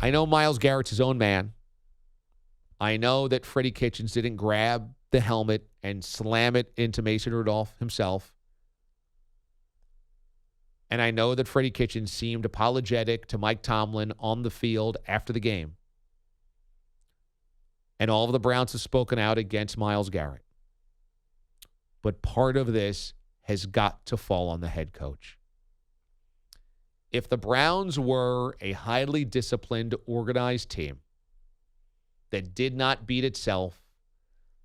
I know Myles Garrett's his own man. I know that Freddie Kitchens didn't grab the helmet and slam it into Mason Rudolph himself. And I know that Freddie Kitchens seemed apologetic to Mike Tomlin on the field after the game. And all of the Browns have spoken out against Myles Garrett. But part of this has got to fall on the head coach. If the Browns were a highly disciplined, organized team that did not beat itself,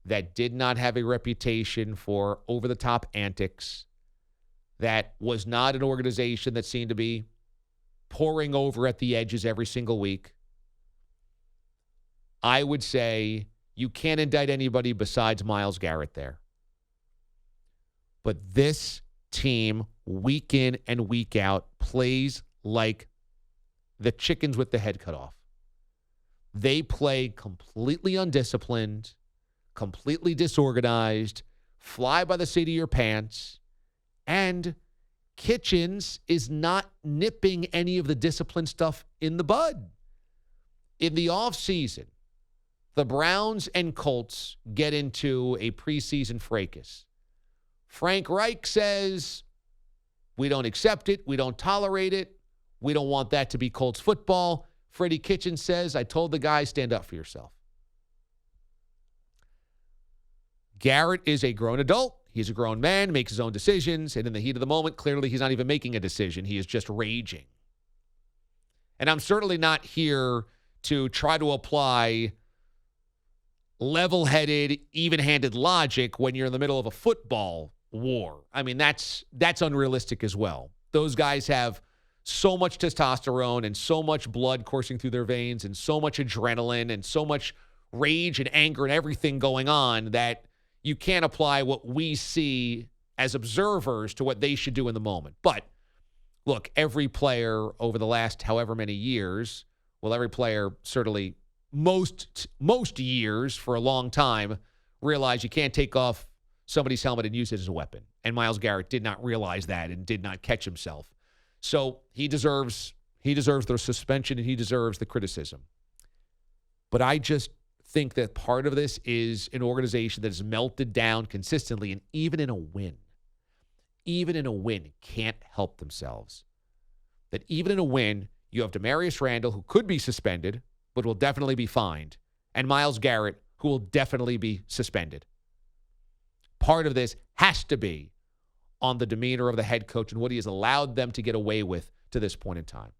that did not have a reputation for over-the-top antics, that was not an organization that seemed to be pouring over at the edges every single week, I would say you can't indict anybody besides Myles Garrett there. But this team, week in and week out, plays like the chickens with the head cut off. They play completely undisciplined, completely disorganized, fly by the seat of your pants, and Kitchens is not nipping any of the discipline stuff in the bud. In the offseason, the Browns and Colts get into a preseason fracas. Frank Reich says, we don't accept it, we don't tolerate it, we don't want that to be Colts football. Freddie Kitchens says, I told the guys, stand up for yourself. Garrett is a grown adult. He's a grown man, makes his own decisions, and in the heat of the moment, clearly he's not even making a decision. He is just raging. And I'm certainly not here to try to apply level-headed, even-handed logic when you're in the middle of a football war. I mean, that's unrealistic as well. Those guys have so much testosterone and so much blood coursing through their veins and so much adrenaline and so much rage and anger and everything going on that you can't apply what we see as observers to what they should do in the moment. But look, every player over the last however many years, well, every player certainly most years for a long time realize you can't take off somebody's helmet and use it as a weapon. And Myles Garrett did not realize that and did not catch himself. So he deserves the suspension and he deserves the criticism. But I just think that part of this is an organization that has melted down consistently, and even in a win, can't help themselves. That even in a win, you have Demarius Randall, who could be suspended, but will definitely be fined, and Myles Garrett, who will definitely be suspended. Part of this has to be on the demeanor of the head coach and what he has allowed them to get away with to this point in time.